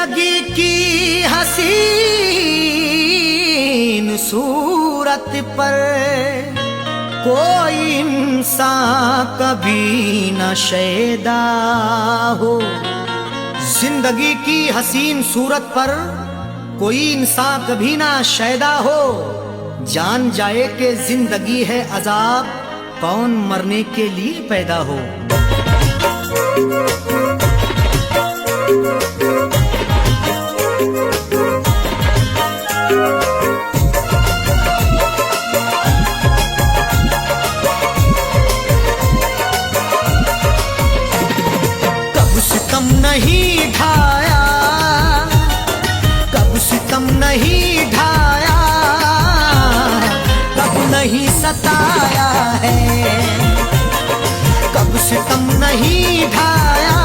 जिंदगी की हसीन सूरत पर कोई इंसान कभी न शैदा हो। जिंदगी की हसीन सूरत पर कोई इंसान कभी ना शैदा हो। जान जाए कि जिंदगी है अजाब, कौन मरने के लिए पैदा हो। कब सितम नहीं ढाया, कब सितम नहीं ढाया, कब नहीं सताया है। कब सितम नहीं ढाया,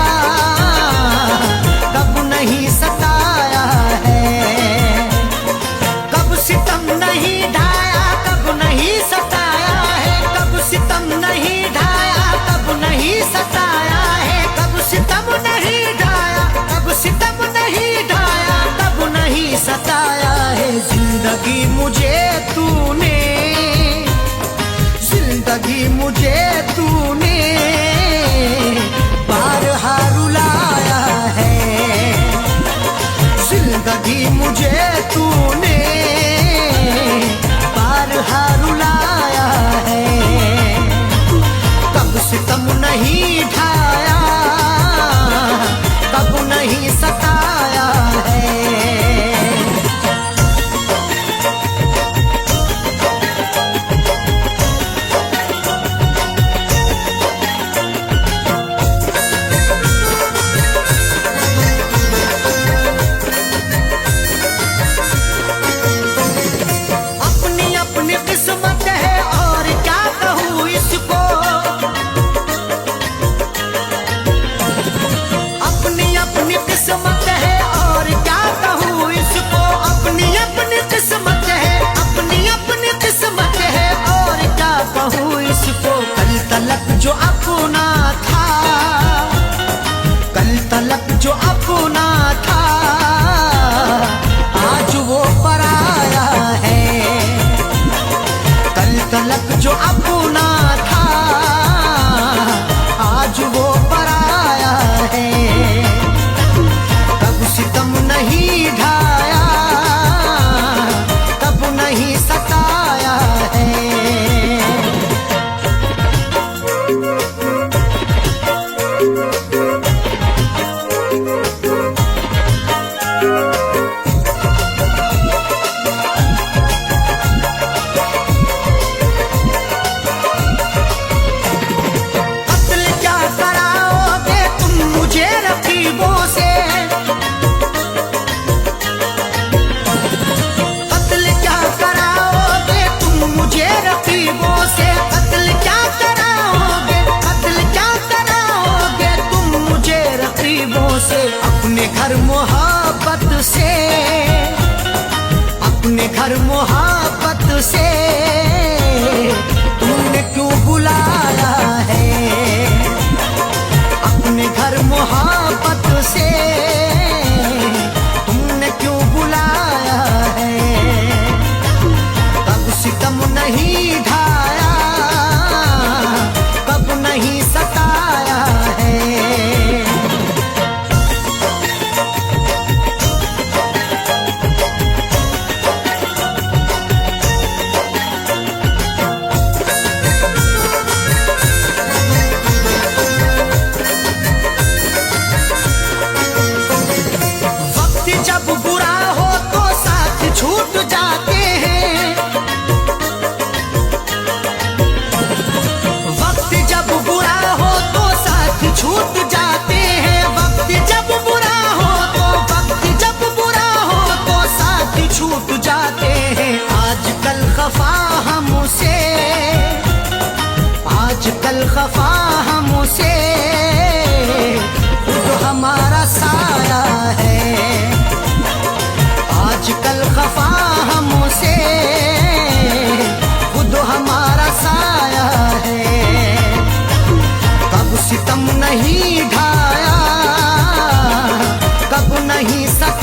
कब नहीं सताया है। कब सितम नहीं ढाया, कब नहीं सताया है। कब सितम नहीं ढाया, कब नहीं सताया है। कब सितम नहीं ढाया, कब सितम नहीं ढाया, कब नहीं सताया है। जिंदगी मुझे तूने, जिंदगी मुझे तूने बारहा रुलाया है। जिंदगी मुझे तूने बारहा रुलाया है। कब सितम नहीं ढाया, कब नहीं सताया है। किस्मत है और क्या कहूँ इसको, अपनी अपनी किस्मत है और क्या कहूँ इसको। अपनी अपनी किस्मत है, अपनी अपनी किस्मत है और क्या कहूँ इसको। कल तलक जो अपना था, कल तलक जो अपना था, आज वो पराया है। कल तलक जो अपना था, आज वो पराया है। कब सितम नहीं ढाया, कब नहीं सताया है। अपने घर मोहब्बत से, अपने घर मोहब्बत से तुमने क्यों बुलाया है। अपने घर मोहब्बत से तुमने क्यों बुलाया है। कब सितम नहीं ढाया, कब नहीं सताया है। छूट जाते हैं, वक्त जब बुरा हो तो साथ छूट जाते हैं। वक्त जब बुरा हो तो, वक्त जब बुरा हो तो साथ छूट जाते हैं। आजकल खफा हमसे, आजकल खफा हमसे खुद हमारा साया है। आजकल खफा हमसे खुद हमारा साया है। कब सितम नहीं ढाया, कब नहीं सताया।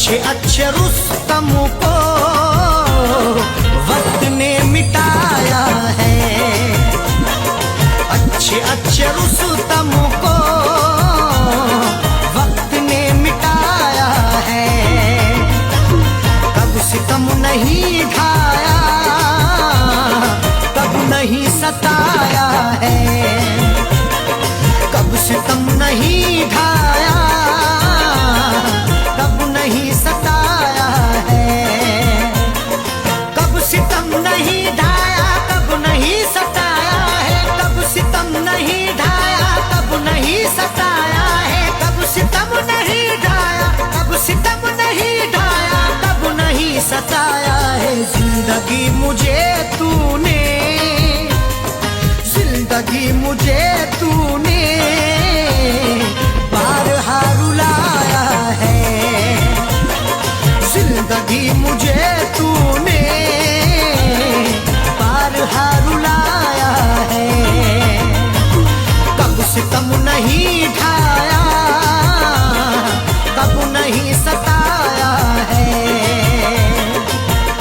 अच्छे अच्छे रुस्तम को वक्त ने मिटाया है। अच्छे अच्छे रुस्तम को वक्त ने मिटाया है। कब सितम नहीं ढाया, कब नहीं सताया है। कब सितम नहीं ढाया, कब नहीं सताया है। कब सितम नहीं ढाया, कब नहीं सताया है। कब सितम नहीं ढाया, कब नहीं सताया है। कब सितम नहीं ढाया, कब सितम नहीं ढाया, कब नहीं सताया है। जिंदगी मुझे तूने, जिंदगी मुझे तूने बारहा रुलाया है। जिंदगी मुझे तूने बारहा रुलाया है। कब सितम नहीं ढाया, कब नहीं सताया है।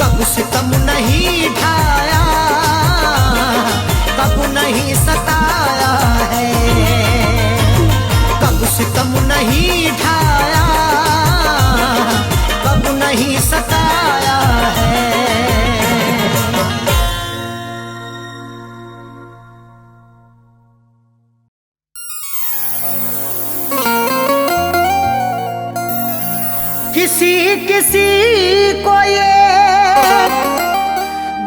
कब सितम नहीं ढाया, कब नहीं सताया है। कब सितम नहीं ढाया, कब नहीं सताया है। किसी किसी को ये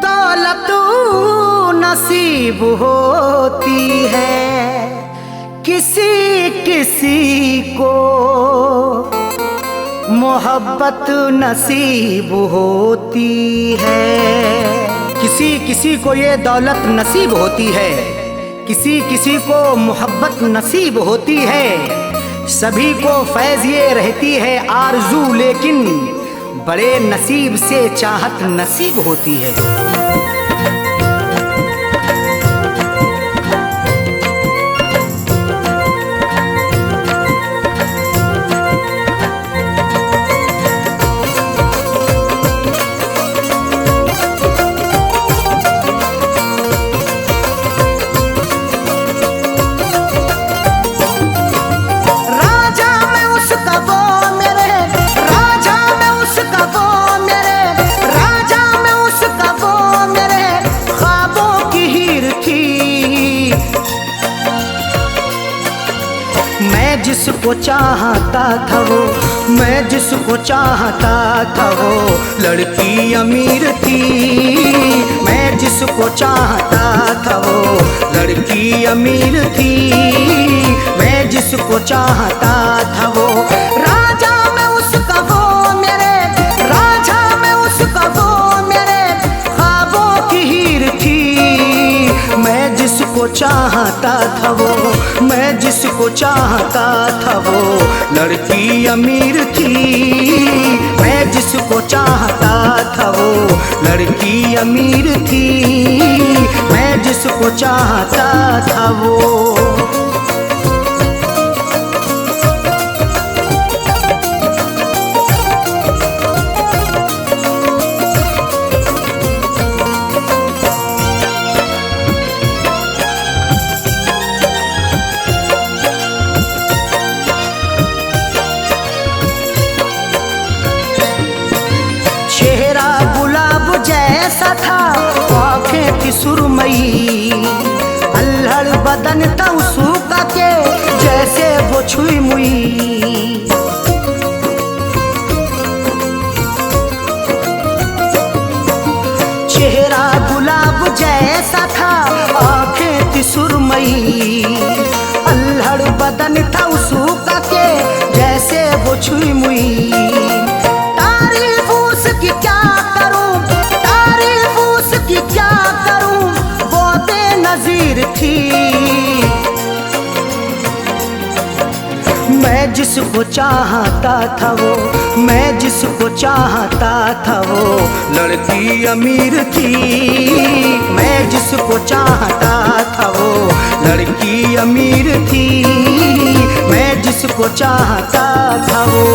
दौलत नसीब होती है, किसी किसी को मोहब्बत नसीब होती है। किसी किसी को ये दौलत नसीब होती है, किसी किसी को मोहब्बत नसीब होती है। सभी को फैज़ ये रहती है आरज़ू, लेकिन बड़े नसीब से चाहत नसीब होती है। जिसको चाहता था वो, मैं जिसको चाहता था वो लड़की अमीर थी। मैं जिसको चाहता था वो लड़की अमीर थी। मैं जिसको चाहता था वो राजा में उसका वो मेरे, राजा में उसका वो मेरे ख्वाबों की हीर थी। मैं जिसको चाहता था वो, मैं जिसको चाहता था वो लड़की अमीर थी। मैं जिसको चाहता था वो लड़की अमीर थी। मैं जिसको चाहता था वो। जैसा था आँखें थी सुरमई, अल्हड़ बदन था उसका के जैसे वो छुई मुई। चेहरा गुलाब जैसा था आँखें थी सुरमई, अल्हड़ बदन था उसका के जैसे वो छुई मुई। तारीफ उसकी क्या करूं, तारीफ उसकी क्या करूं, वो बेनज़ीर थी। मैं जिसको चाहता था वो, मैं जिसको चाहता था वो लड़की अमीर थी। मैं जिसको चाहता था वो लड़की अमीर थी। मैं जिसको चाहता था वो।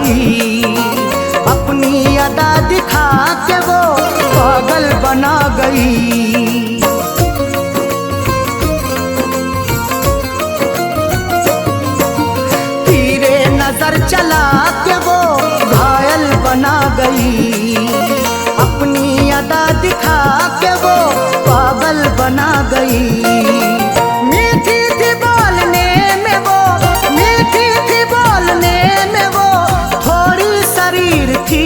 गई, अपनी अदा दिखा के वो पागल बना गई। तीरे नजर चला के वो घायल बना गई, अपनी अदा दिखा के वो पागल बना गई। मीठी थी बोलने में वो, मीठी थी बोलने में वो, थोड़ी शरीर थी।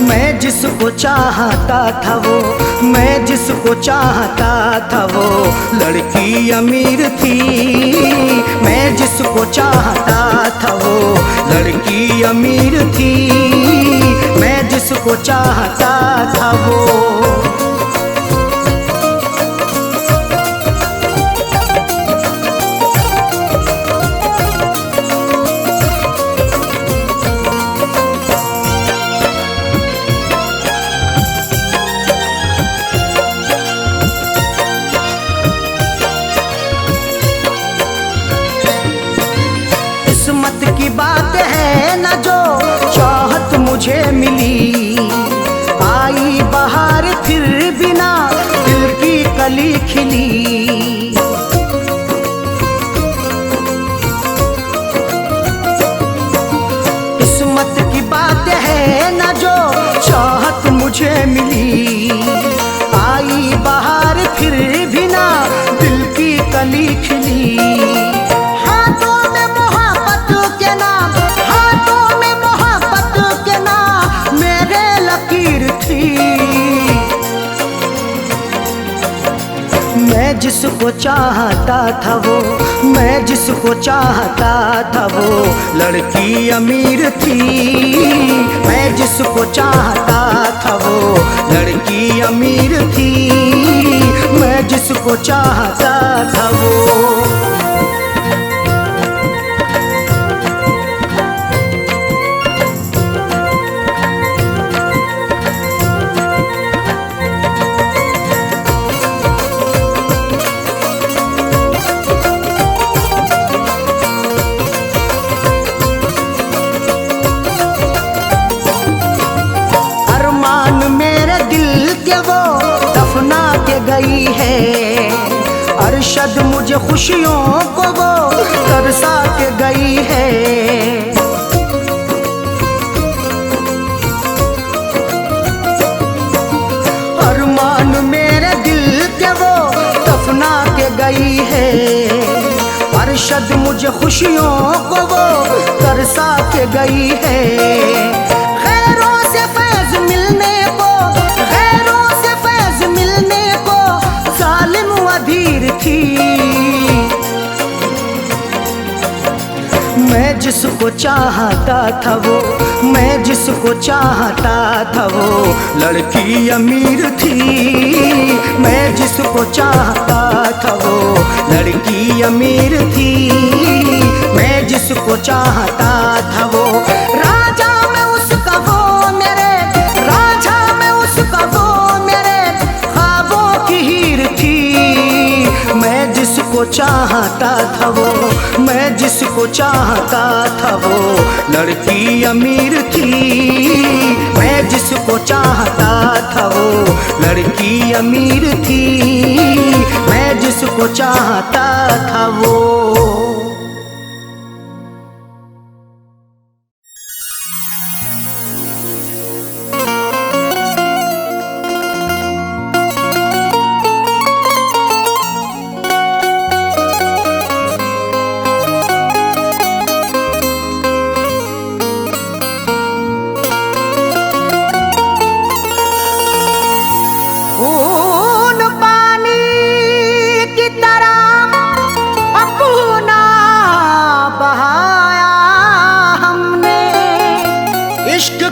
मैं जिसको चाहता था वो, मैं जिसको चाहता था वो लड़की अमीर थी। मैं जिसको चाहता था वो लड़की अमीर थी। मैं जिसको चाहता था वो। किस्मत की बात है न जो चाहत मुझे मिली, आई बहार फिर बिना दिल की कली खिली। किस्मत की बात है न जो चाहत मुझे मिली, आई बहार फिर बिना दिल की कली खिली। मैं जिसको चाहता था वो, मैं जिसको चाहता था वो लड़की अमीर थी। मैं जिसको चाहता था वो लड़की अमीर थी। मैं जिसको चाहता था वो। गई है अरशद मुझे खुशियों को वो तरसा के गई है। अरमान मेरे दिल के वो दफना के गई है। अरशद मुझे खुशियों को वो तरसा के गई है। खैरों से फैज मिलने को, खैरों से फैज मिलने को जालिम अधीर थी। मैं जिसको चाहता था वो, मैं जिसको चाहता था वो लड़की अमीर थी। मैं जिसको चाहता था वो लड़की अमीर थी। मैं जिसको चाहता था वो राजा में उसका वो मेरे, राजा में उसका वो मेरे ख्वाबों की हीर थी। मैं जिसको चाहता था वो, मैं जिसको चाहता था वो लड़की अमीर थी। मैं जिसको चाहता था वो लड़की अमीर थी। मैं जिसको चाहता था वो।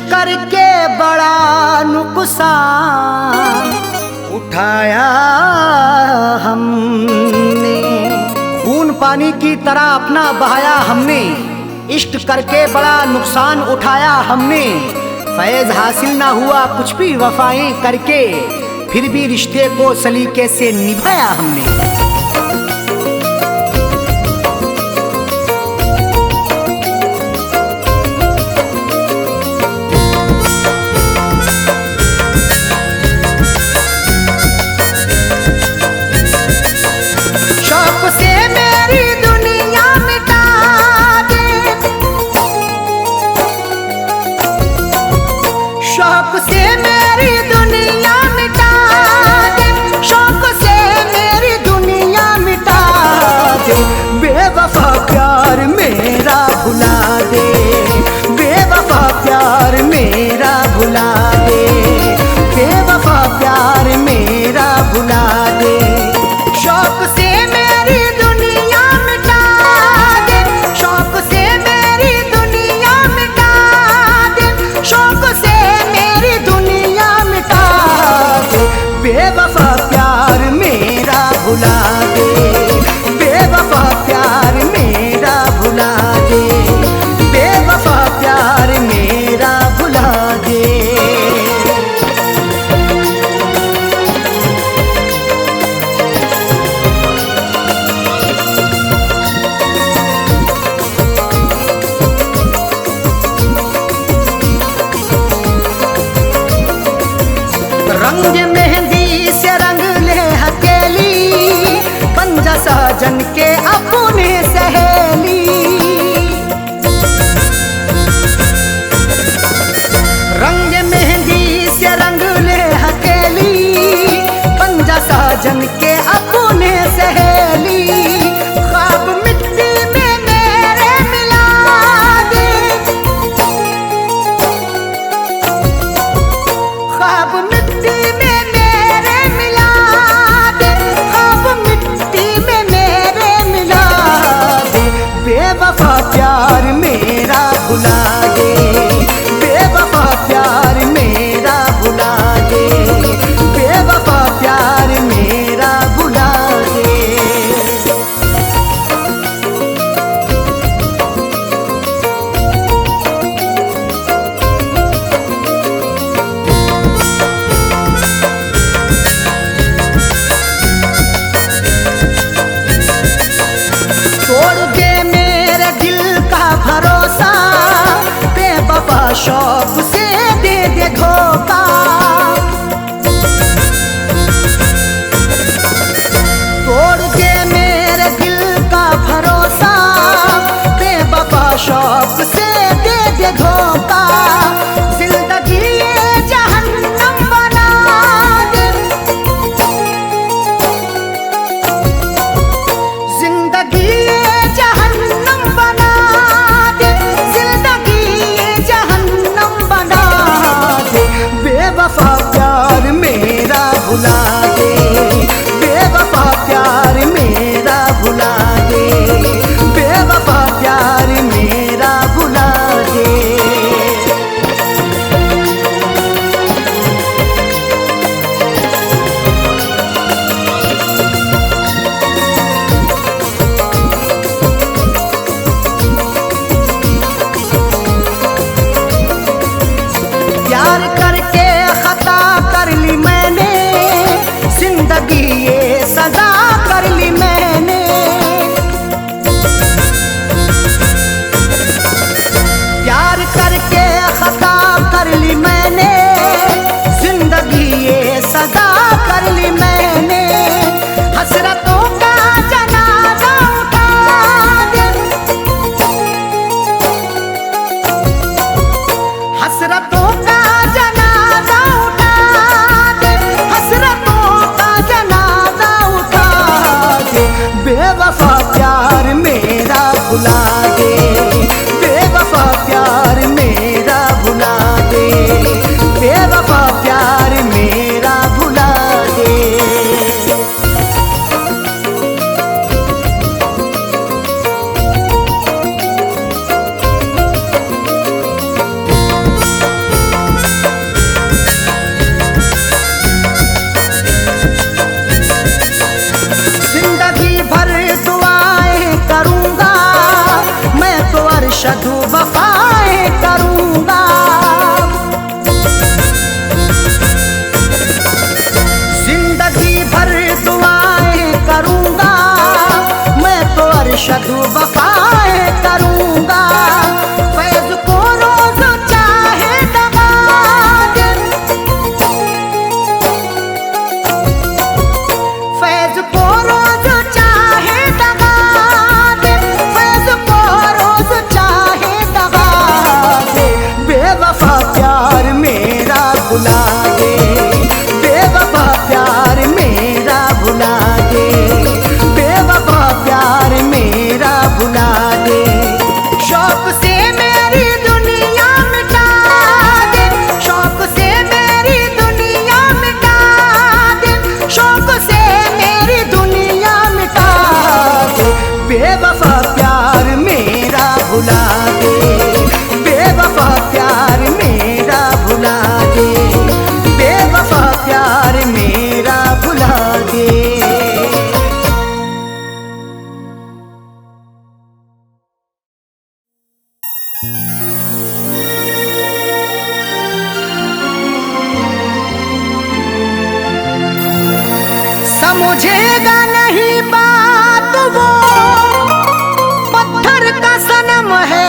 करके बड़ा नुकसान उठाया हमने। खून पानी की तरह अपना बहाया हमने, इश्क करके बड़ा नुकसान उठाया हमने। फैज हासिल ना हुआ कुछ भी वफाएं करके, फिर भी रिश्ते को सलीके से निभाया हमने। दे, शौक से मेरी दुनिया मिटा दे, शौक से मेरी दुनिया मिटा दे, शौक से मेरी दुनिया मिटा दे, बेवफा प्यार मेरा भुला दे, बेवफा प्यार मेरा भुला दे, बेवफा प्यार मेरा भुला दे। रंग मेहंदी से रंग ले हथेली, बन जा साजन के अपने सहेली। रंग मेहंदी से रंग ले हथेली, बन जा साजन के अपने सहेली। ख्वाब मिट्टी में मेरे मिला दे, ख्वाब मिट्टी में मेरे मिला दे, ख्वाब मिट्टी में मेरे मिला दे, बेवफा प्यार मेरा भुला दे, बेवफा प्यार मेरा भुला दे, बेवफा प्यार मेरा भुला दे। तोड़ दे मेरे दिल का भरोसा, बेवफा शौक से दे दे धोखा। तोड़ दे मेरे दिल का भरोसा, बेवफा शौक से दे दे धोखा। जिंदगी ये जहन्नम बना दे, जिंदगी ये जहन्नम बना दे, जिंदगी ये जहन्नम बना दे, बेवफा प्यार मेरा भुला दे, बेवफा प्यार मेरा भुला दे, बेवफा प्यार मेरा भुला दे। प्यार करके खता कर ली मैंने, जिंदगी ये सजा कर ली मैंने। प्यार करके खता कर ली मैंने, जिंदगी ये सजा कर ली मैंने। हसरतों का जनाजा उठा दे, हसरतों का जनाजा उठा दे, हसरतों का जनाजा उठा समझेगा नहीं बात वो पत्थर का सनम है,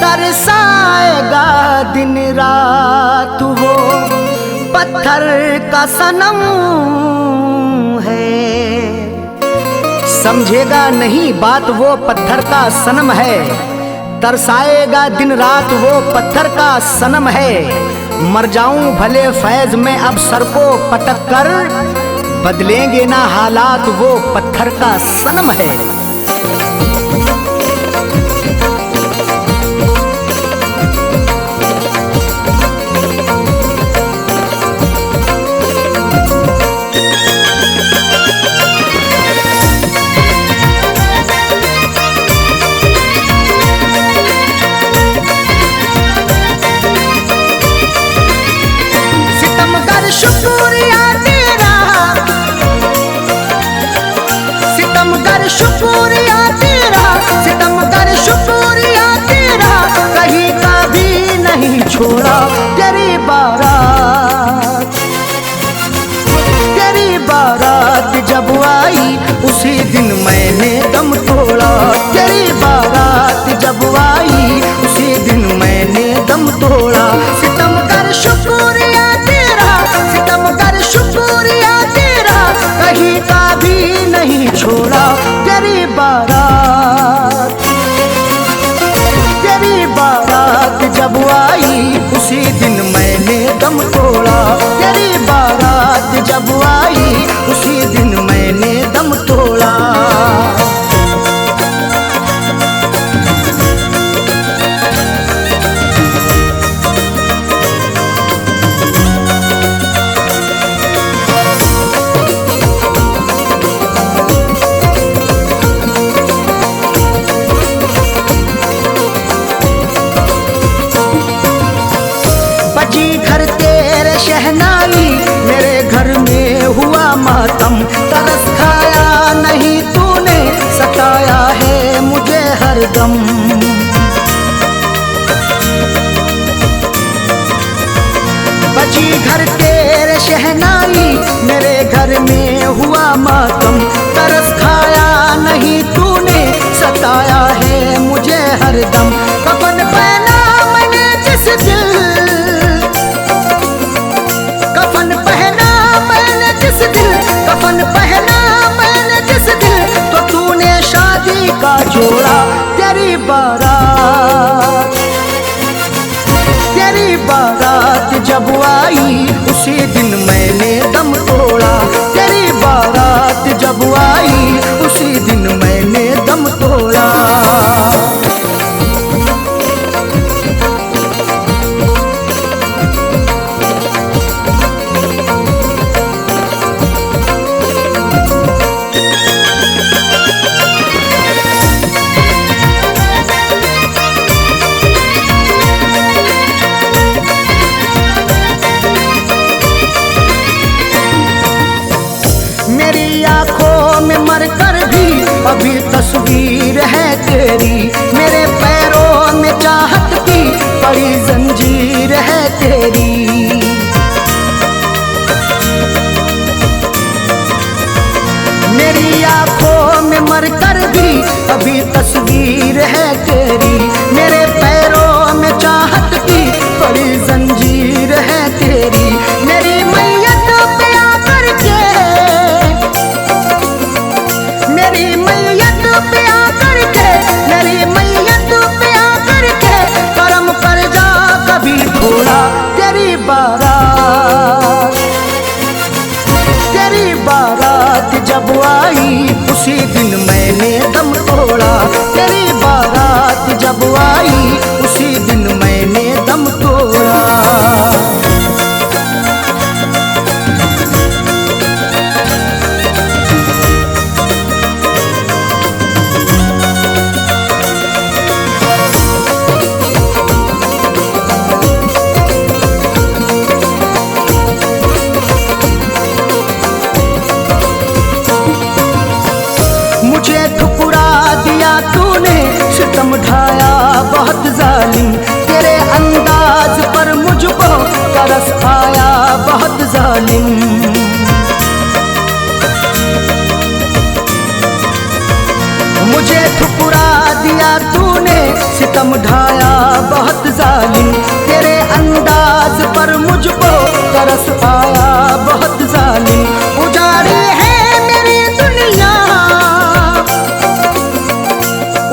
तरसाएगा दिन रात वो पत्थर का सनम है। समझेगा नहीं बात वो पत्थर का सनम है, तरसाएगा दिन रात वो पत्थर का सनम है। मर जाऊं भले फैज में अब सर को पटक कर, बदलेंगे ना हालात वो पत्थर का सनम है। शुक्रिया तेरा, सितमगर शुक्रिया तेरा, सितमगर शुक्रिया तेरा, कहीं का भी नहीं छोड़ा। तेरी बारात, तेरी बारात जब आई उसी दिन मैंने दम तोड़ा। तेरी बारात जब आई उसी दिन मैंने दम तोड़ा। सितमगर शुक्रिया तेरा, सितमगर शुक्रिया तेरा, कहीं का भी नहीं छोड़ा। तेरी बारात, तेरी बारात जब आई उसी दिन मैंने दम तोड़ा। तेरी बारात जब आई उसी दिन मैंने दम तोड़ा। बजी घर तेरे शहनाई, मेरे घर में हुआ मातम। तरस खाया नहीं तूने, सताया है मुझे हरदम। बजी घर तेरे शहनाई, मेरे घर में हुआ मातम। तरस खाया नहीं तूने, सताया है मुझे हरदम। कफन पहना मैंने जिस दिल, कफन पहना मैंने जिस दिल, कफन पहना मैंने जिस दिल, तो तूने शादी का जोड़ा। तेरी बारात, तेरी बारात जब आई उसी दिन मैंने दम तोड़ा। तेरी बारात जब आई उसी दिन मैंने दम तोड़ा। मेरी आंखों में मर कर भी अभी तस्वीर है तेरी। मेरे पैरों में चाहत की बड़ी जंजीर है तेरी। मेरी आंखों में मर कर भी अभी तस्वीर है तेरी। मेरे पैरों में चाहत की बड़ी जंजीर है तेरी। मेरी मैयत पे आकर के, मेरी मैयत पे आकर के, मेरी मैयत पे आकर के, करम कर जा कभी थोड़ा। तेरी बारात, तेरी बारात जब आई उसी दिन मैंने दम तोड़ा। तेरी बारात जब आई उसी दिन मैंने दम तोड़ा। मुझे ठुकरा दिया तूने, सितम ढाया बहुत जालिम। तेरे अंदाज पर मुझको तरस आया बहुत जालिम। ढाया तूने, सितम ढाया बहुत जालिम। तेरे अंदाज पर मुझको तरस आया बहुत जालिम। उजाड़ी है मेरी दुनिया,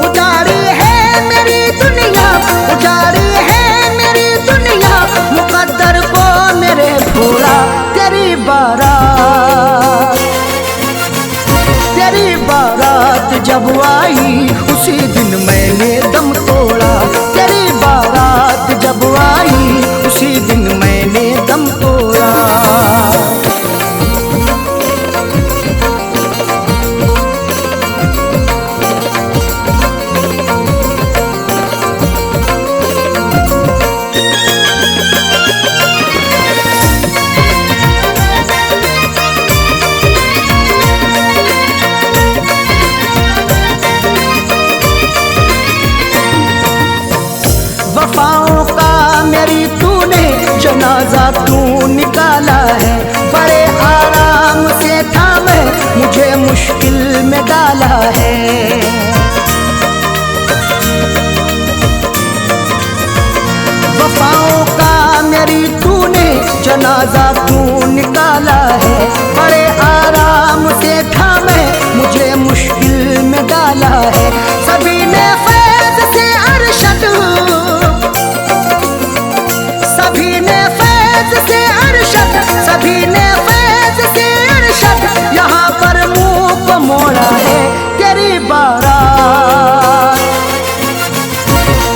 उजाड़ी है मेरी दुनिया, उजाड़ी है मेरी दुनिया। मुकद्दर को मेरे भोला तेरी बारात, तेरी बारात जब आई उसी दिन मैंने दम तोड़ा। तेरी बारात जब आई उसी दिन मैंने दम तोड़ा। वफाओं का मेरी तूने जनाजा तू निकाला है। बड़े आराम से था मैं, मुझे मुश्किल में डाला है। वफाओं का मेरी तूने जनाजा तू निकाला है। बड़े आराम से था मैं, मुझे मुश्किल में डाला है। सभी ने फैज़ से अरशद, सभी ने फैज़ से अरशद, सभी ने फैज़ से अरशद यहाँ पर मुंह को मोड़ा है। तेरी बारात,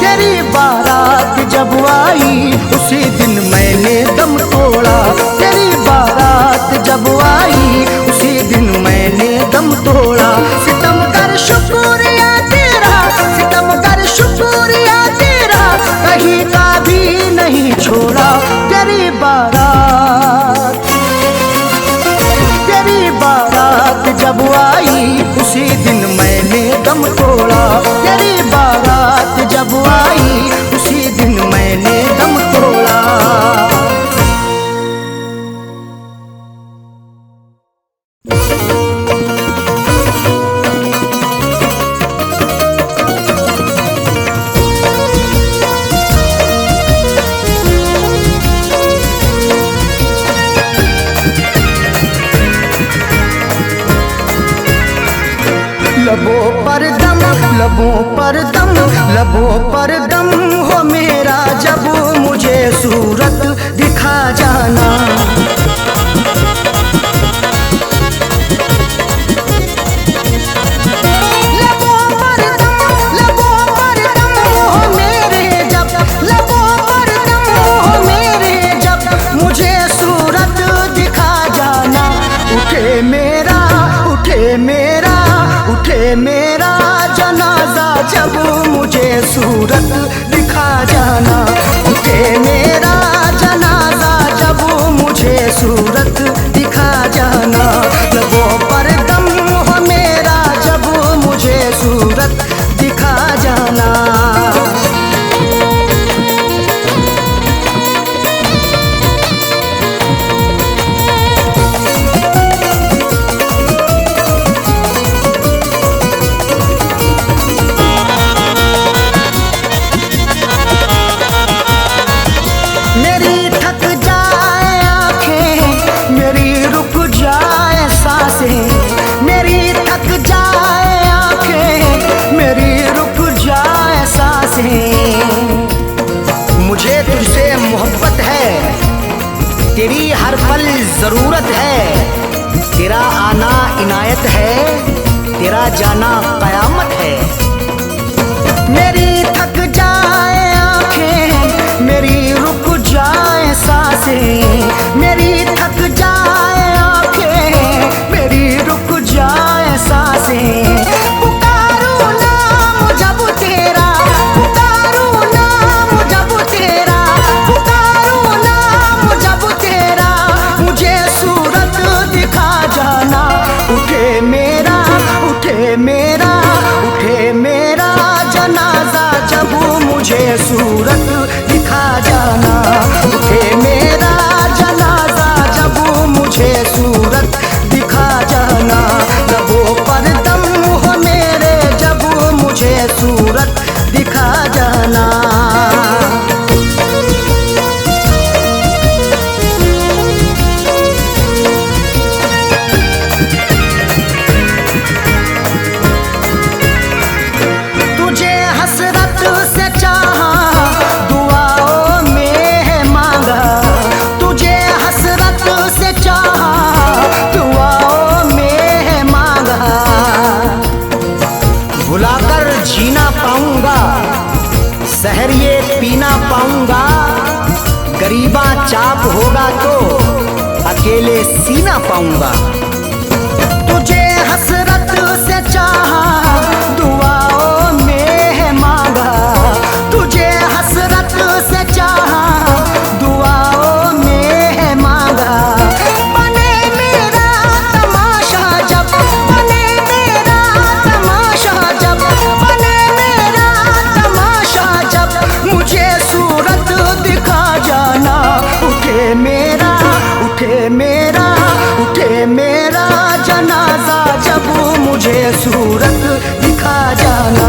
तेरी बारात जब आई उसी दिन मैंने दम तोड़ा। तेरी बारात जब आई उसी दिन मैंने दम तोड़ा। सितम कर शुक्रिया तेरा, सितम कर शुक्रिया तेरा, कहीं का भी नहीं छोड़ा। तेरी बारात, तेरी बारात जब आई उसी दिन मैंने दम तोड़ा। तेरी बारात जब आई उसी दिन मैंने दम तोड़ा। लबों पर दम, लबों पर दम, लबों पर दम हो मेरा जब मुझे सूरत दिखा जाना। लबों पर दम, लबों पर दम हो मेरे जब, लबों पर दम हो मेरे जब मुझे सूरत दिखा जाना। उठे मेरा, उठे मेरा, उठे मेरा जनाजा जब मुझे सूरत दिखा जाना। उठे मेरा जनाजा जब मुझे सूरत दिखा जाना। लबों पर दम हो मेरा जब मुझे सूरत दिखा जाना। तेरी हर पल जरूरत है, तेरा आना इनायत है, तेरा जाना कयामत है। मेरी थक जाए आंखें, मेरी रुक जाए सांसें, मेरी थक जाए आंखें, मेरी रुक जाए सांसें। पुकारूं नाम जब तेरा, पुकारूं नाम जब तेरा, पुकारूं नाम जब तेरा, मुझे सूरत दिखा जाना। उठे मेरा, उठे मेरा, उठे मेरा जनाजा जब मुझे सूरत दिखा जाना। उठे मेरा जनाजा जहर ये पी ना पाऊंगा, गरीबा चाप होगा तो अकेले सीना पाऊंगा। तुझे हसरत से चाहा, दुआओं में है मांगा, तुझे हसरत से चाहा, दुआओं में है मांगा। बने मेरा तमाशा जब, बने मेरा तमाशा जब, बने मेरा तमाशा जब, मुझे सूरत दिखा जाना। उठे मेरा, उठे मेरा, उठे मेरा जनाजा जब, मुझे सूरत दिखा जाना।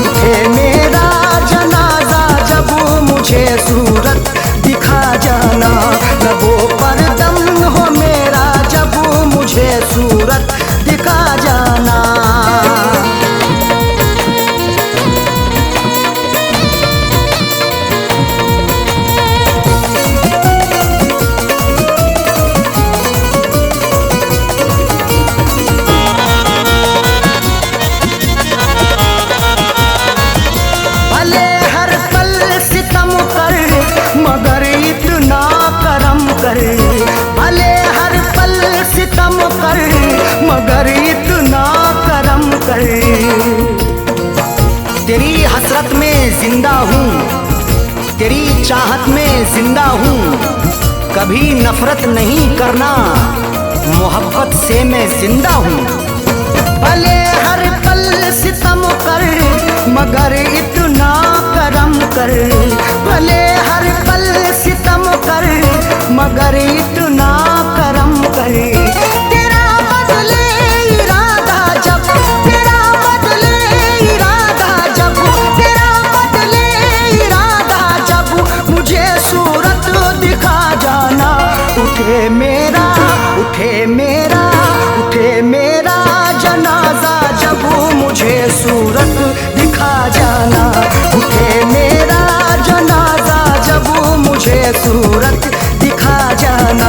उठे मेरा जनाजा जब, मुझे सूरत दिखा जाना। लबों पर दम हो मेरा जब, मुझे सूरत दिखा जाना। भले हर पल सितम कर, मगर इतना करम कर। तेरी हसरत में जिंदा हूँ, तेरी चाहत में जिंदा हूँ। कभी नफरत नहीं करना, मोहब्बत से मैं जिंदा हूँ। भले हर पल सितम कर, मगर इतना करम कर। भले हर पल सितम कर, मगर इतना करम कर। तेरा बदले इरादा जब, तेरा बदले इरादा जब, तेरा बदले इरादा जब, मुझे सूरत दिखा जाना। उठे मेरा, उठे मेरा, उठे मेरा जनाजा जब, मुझे सूरत दिखा जाना। उठे मेरा जनाजा जब, मुझे सूरत दिखा जाना।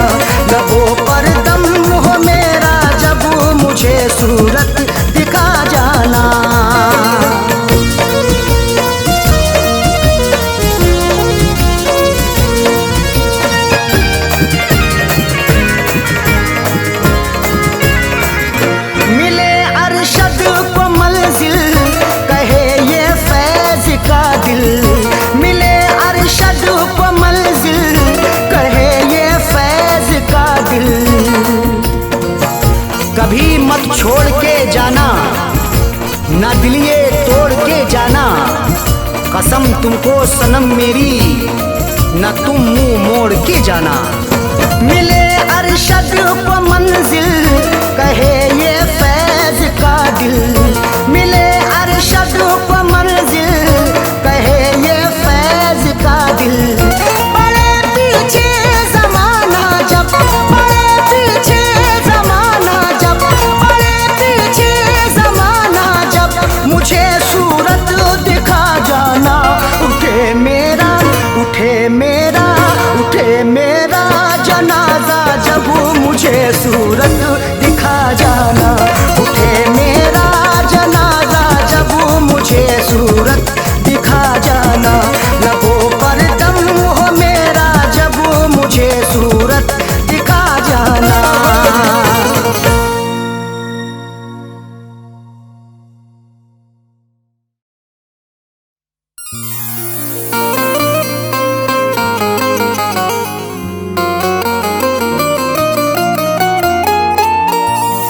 लबों पर दम हो मेरा जब, मुझे सूरत दिखा जाना। मिले अरशद को मंजिल, कहे ये फैज का दिल। मिले अरशद को मंजिल, कहे ये फैज का दिल। कभी मत छोड़ के जाना, ना दिलिये तोड़ के जाना। कसम तुमको सनम मेरी, न तुम मुंह मोड़ के जाना। मिले अरशद को मंजिल, कहे ये फैज का दिल। मिले अरशद को मंजिल, कहे ये फैज का दिल। बड़े पीछे जमाना जब, बड़े पीछे जमाना जब, बड़े पीछे जमाना जब, मुझे सूरत दिखा जाना। उठे मेरा, उठे मेरा, उठे मेरा जनाजा जब, मुझे सूरत दिखा जाना। उठे मेरा जनाजा जब, मुझे सूरत दिखा जाना। लबों पर दम हो मेरा जब, मुझे सूरत दिखा जाना।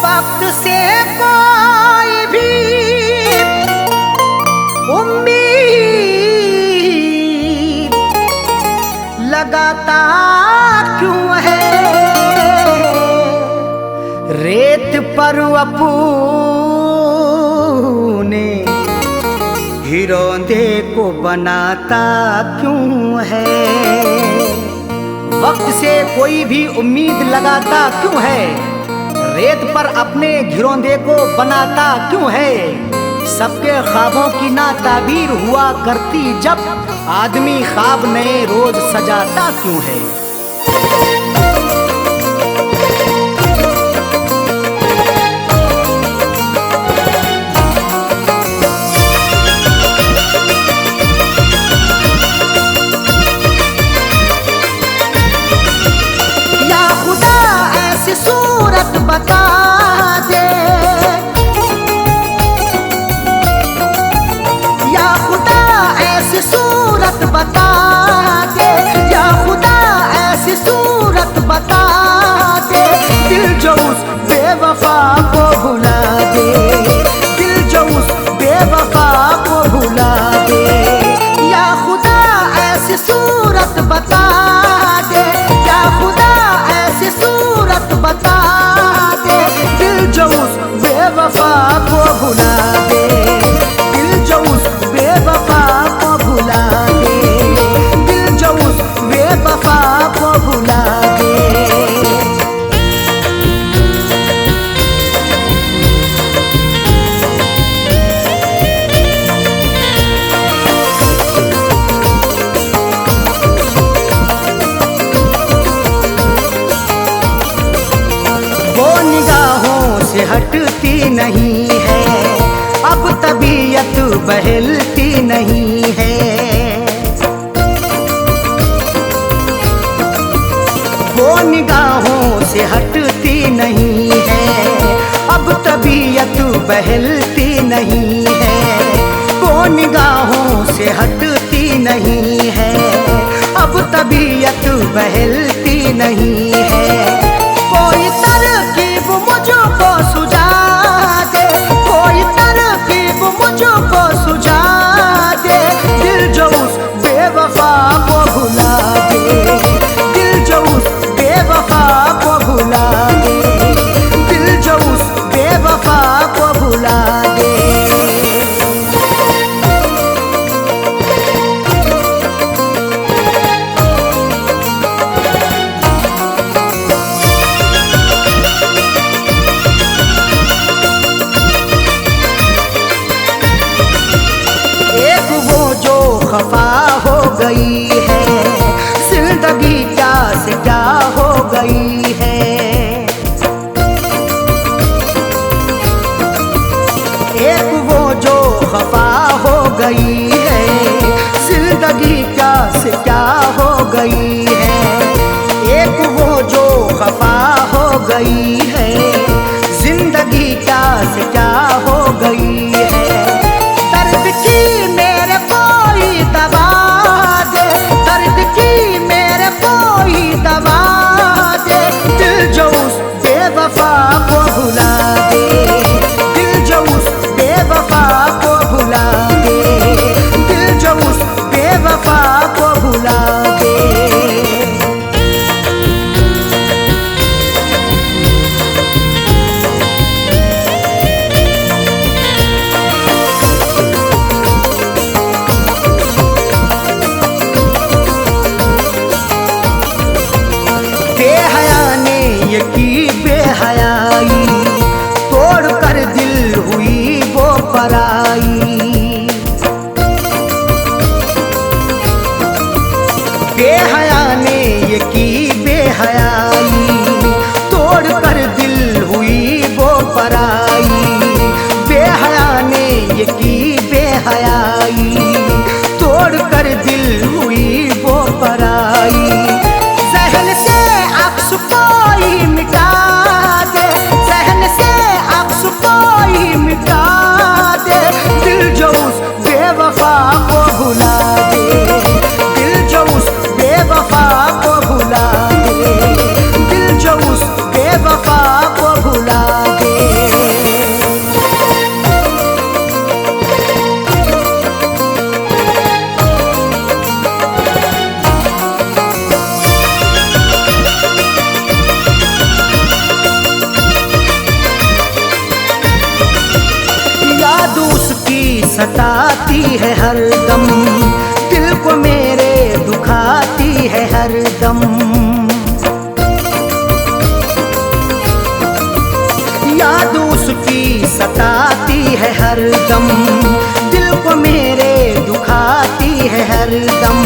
वक्त से कोई भी उम्मीद लगाता क्यों है। रेत पर अपने हिरोंदे को बनाता क्यों है। वक्त से कोई भी उम्मीद लगाता क्यों है। रेत पर अपने घिरौंदे को बनाता क्यों है। सबके ख्वाबों की ना ताबीर हुआ करती जब, आदमी ख्वाब नए रोज सजाता क्यों है। को भुला दे, दिल जो उस बेवफा को भुला दे। या खुदा ऐसी सूरत बता दे, या खुदा ऐसी सूरत बता दे, दिल जो उस बेवफा को भुला दे, दिल जो उस बेवफा को भुला दे, दिल जो उस बेवफा को भुला दे। से हटती नहीं है, अब तबीयत बहलती नहीं है। वो निगाहों से हटती नहीं है, अब तबीयत बहलती नहीं है। वो निगाहों से हटती नहीं है, अब तबीयत बहलती नहीं है। कोई तरकीब मुझको सुझा दे, कोई तरकीब मुझको सुझा दे, दिल जो उस बेवफा को भुला दे, दिल जो उस बेवफा को भुला दे, दिल जो उस बेवफा को भुला दे। खफा हो गई है, जिंदगी क्या से क्या हो गई है। एक वो जो खफा हो गई है, जिंदगी क्या से क्या हो गई है। एक वो जो खफा हो गई है, जिंदगी क्या से क्या हो गई है। दर्द की मेरे कोई दवा दे, दर्द की मेरे कोई दवा दे, दिल जो उस बेवफा को भुला दे, दिल जो उस बेवफा को भुला दे, दिल जो उस बेवफा को भुला दे। ये की बेहयाई, तोड़ कर दिल हुई वो पराई। बेहया ने ये की बेहयाई, तोड़ कर दिल हुई वो पराई। बेहया ने ये की बेहयाई, तोड़ कर दिल हुई वो पराई। जहन से अक्स कोई मिटा दे, जहन से अक्स कोई मिटा दे, दिल जो उस बेवफा को भुला दे, दिल जो उस बेवफा को भुला दे, दिल जो उस बेवफा को भुला दे। सताती है हरदम, दिल को मेरे दुखाती है हरदम। याद उसकी सताती है हरदम, दिल को मेरे दुखाती है हरदम।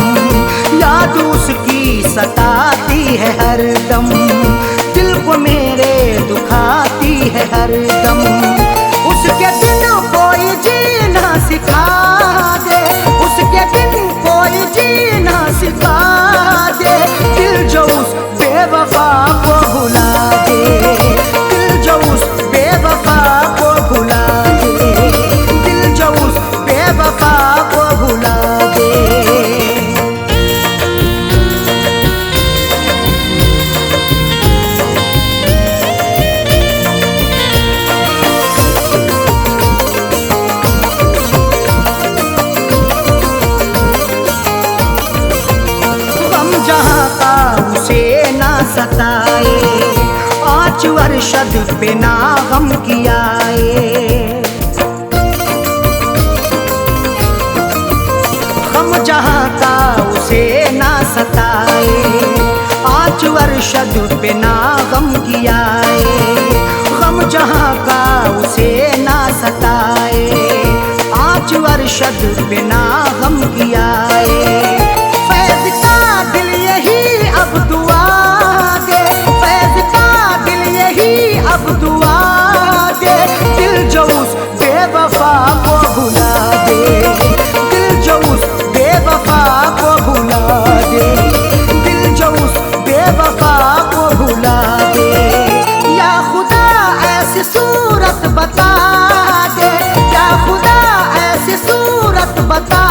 याद उसकी सताती है हरदम, दिल को मेरे दुखाती है हरदम। उसके दिन कोई जीना सिखा दे, उसके दिन कोई जीना सिखा दे, दिल जो उस बेवफा को भुला दे, दिल जो उस बेवफा को भुला दे, दिल जो उस बेवफा को भुला दे। पे ना गम किया गम जहाँ का उसे ना सताए। आज अरशद पे ना गम किया गम जहाँ का उसे ना सताए। आज अरशद पे ना गम किया फैज़ का दिल यही अब दुआ दे, फैज़ का दिल यही अब दुआ दे। दिल जो उस बेवफा को भुला दे, दिल जो उस बेवफा को भुला दे, दिल जो उस बेवफा को भुला दे। या खुदा ऐसी सूरत बता दे, या खुदा ऐसी सूरत बता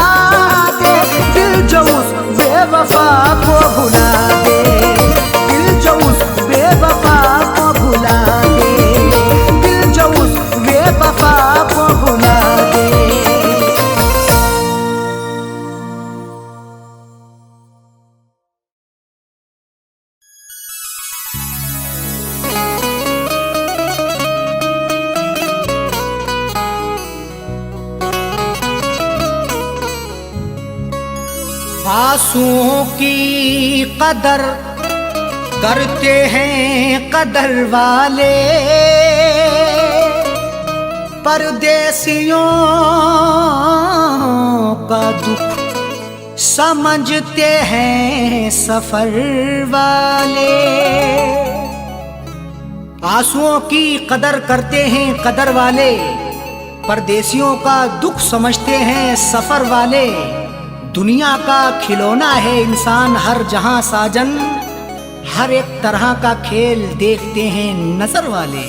दे। दिल जो उस बेवफा को भुला दे, दिल जो उस बेवफा को भुला दे, दिल जो उस बेवफा को भुला दे। आंसुओं की कदर करते हैं कदर वाले, परदेसियों का दुख समझते हैं सफर वाले। आंसुओं की कदर करते हैं कदर वाले, परदेसियों का दुख समझते हैं सफर वाले। दुनिया का खिलौना है इंसान हर जहां साजन, हर एक तरह का खेल देखते हैं नजर वाले।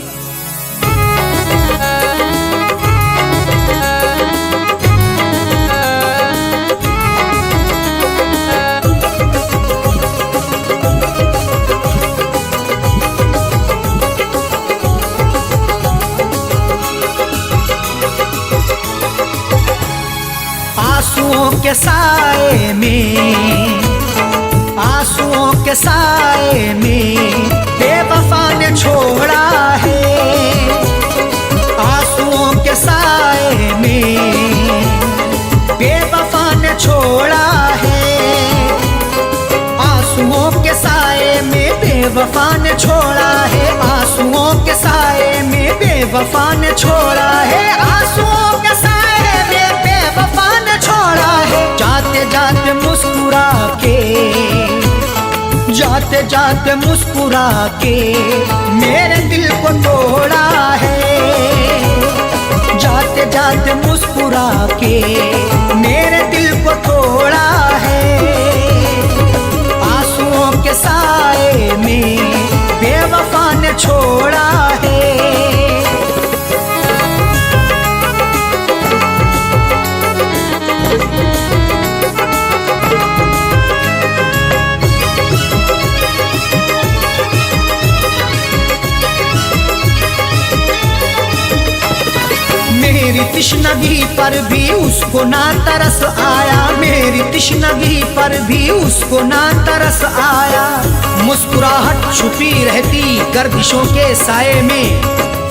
आंसुओं के साए में, आंसुओं के साए में बेवफा ने छोड़ा है। आंसुओं के साए में बेवफा ने छोड़ा है। आंसुओं के साए में बेवफा ने छोड़ा है। आंसुओं के साए में बेवफा ने छोड़ा है। आंसुओं के साए में बेवफा ने छोड़ा है। जाते जाते मुस्कुरा के, जाते जाते मुस्कुरा के मेरे दिल को तोड़ा है। जाते जाते मुस्कुरा के मेरे दिल को तोड़ा है। आंसुओं के साए में बेवफा ने छोड़ा है। मेरी तिश्नगी पर भी उसको ना तरस आया। मेरी तिश्नगी पर भी उसको ना तरस आया। मुस्कुराहट छुपी रहती गर्दिशों के साए में,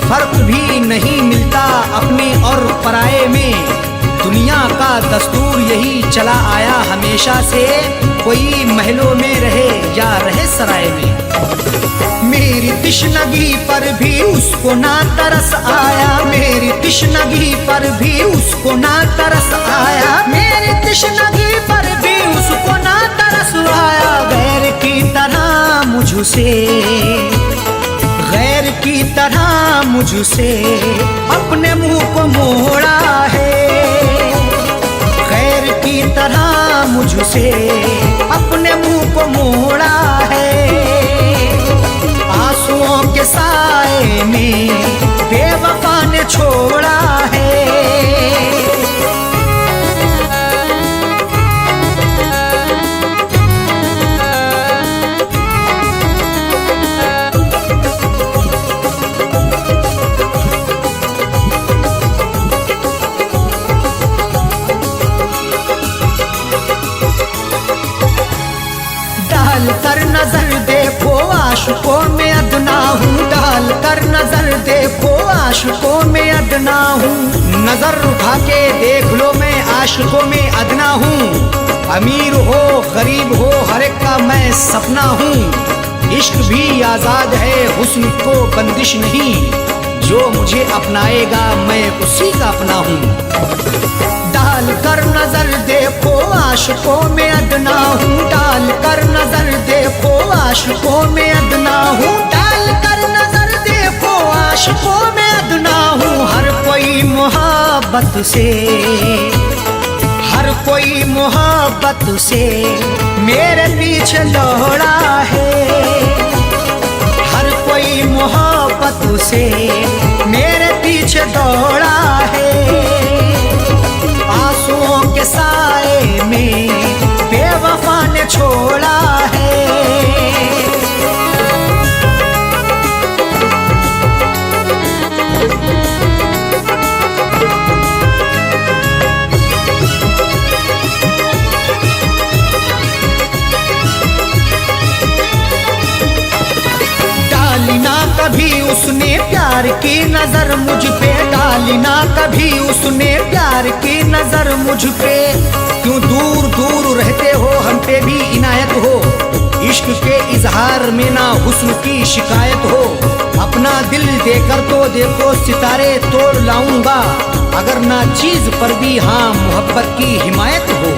फर्क भी नहीं मिलता अपने और पराये में। दुनिया का दस्तूर यही चला आया हमेशा से, कोई महलों में रहे या रहे सराय में। मेरी तिश्नगी पर भी उसको ना तरस आया। मेरी तिश्नगी पर भी उसको ना तरस आया। मेरी तिश्नगी पर भी उसको ना तरस आया। गैर की तरह मुझसे, गैर की तरह मुझसे अपने मुंह को मोड़ा है। गैर की तरह मुझसे अपने मुंह को मोड़ा है। आंसुओं के साए में बेवफा ने छोड़ा है। डाल कर नजर देखो आशिकों में अदना हूँ। डाल कर नजर अदना हूँ। नजर उठा के देख लो मैं आशिकों में अदना हूँ। अमीर हो गरीब हो हर एक का मैं सपना हूँ। इश्क भी आजाद है हुस्न को बंदिश नहीं, जो मुझे अपनाएगा मैं उसी का अपना हूँ। डाल कर नजर देखो आशिकों में अदना हूँ। डाल कर नजर देखो आशिकों में अदना हूँ। डाल कर नजर देखो आशिकों में अदना हूँ। हर कोई मोहब्बत से, हर कोई मोहब्बत से मेरे पीछे दौड़ा है। हर कोई मोहब्बत से मेरे पीछे दौड़ा है। आंसुओं के साए में बेवफा ने छोड़ा है। डाली ना कभी उसने प्यार की नजर मुझ पे, डाली ना कभी उसने प्यार की नजर मुझ पे। क्यों दूर दूर रहते हो हम पे भी इनायत हो। इश्क के इजहार में ना हुस्न की शिकायत हो। अपना दिल देकर तो देखो सितारे तोड़ लाऊंगा, अगर ना चीज पर भी हाँ मोहब्बत की हिमायत हो।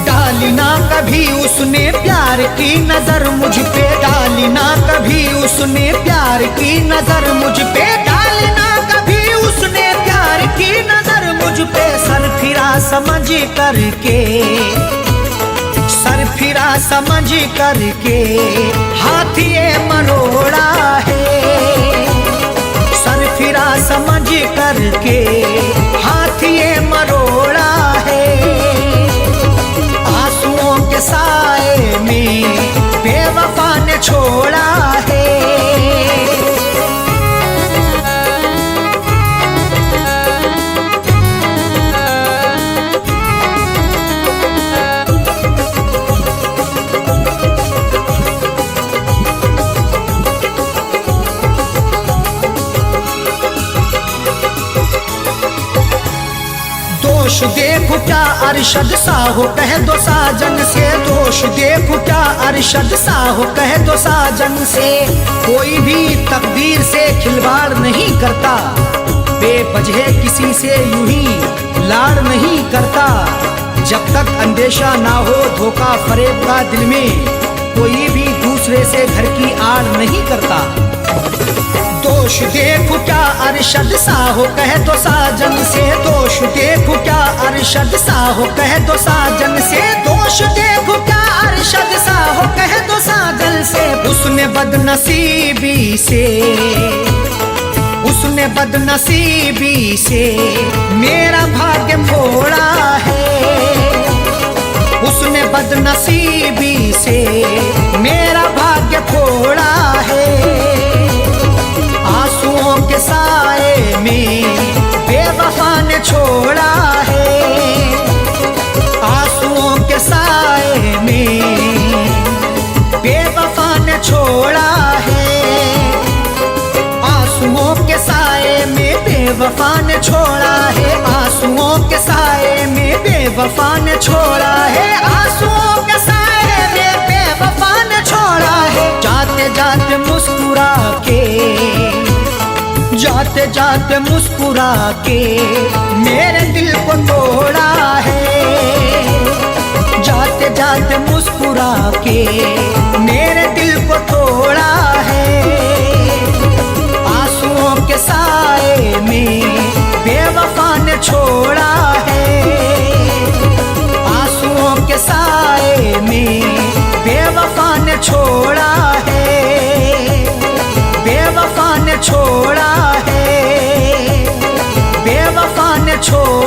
डाली ना कभी उसने प्यार की नजर मुझ पे, डाली ना कभी उसने प्यार की नजर मुझ पे। डाली ना कभी उसने प्यार की नजर मुझ पे। सर फिरा समझ करके, सर फिरा समझ करके हाथ ये मरोड़ा है। सर फिरा समझ करके हाथ ये मरोड़ा है। आंसुओं के साए में बेवफा ने छोड़ा है। दोष देखो क्या अरशद सा हो कह दो साजन से। दोष देखो क्या अरशद सा हो कह दो साजन से। कोई भी तकदीर से खिलवाड़ नहीं करता, बेवजह किसी से यूं ही लाड़ नहीं करता। जब तक अंदेशा ना हो धोखा फरेब का दिल में, कोई भी दूसरे से घर की आड़ नहीं करता। दोष देखो क्या अरशद सा हो कह दो साजन से। दोष देखो क्या अरशद सा हो कह दो साजन से। दोष देखो क्या अरशद सा हो कह दो साजन से। उसने बदनसीबी से, उसने बदनसीबी से मेरा भाग्य फोड़ा है। उसने बदनसीबी से मेरा भाग्य फोड़ा है। आंसुओं के साए में बेवफा ने छोड़ा है। आंसुओं के साए में बेवफा ने छोड़ा है। आंसुओं के साए में बेवफा ने छोड़ा है। आंसुओं के साए में बेवफा ने छोड़ा है। आंसुओं के साए में बेवफा ने छोड़ा है। जाते जाते मुस्कुरा के, जाते जाते मुस्कुरा के मेरे दिल को तोड़ा है। जाते जाते मुस्कुरा के मेरे दिल को तोड़ा है। आंसुओं के साए में बेवफा ने छोड़ा है। आंसुओं के साए में बेवफा ने छोड़ा है। बेवफा ने छोड़ा है। बेवफा ने छोड़ा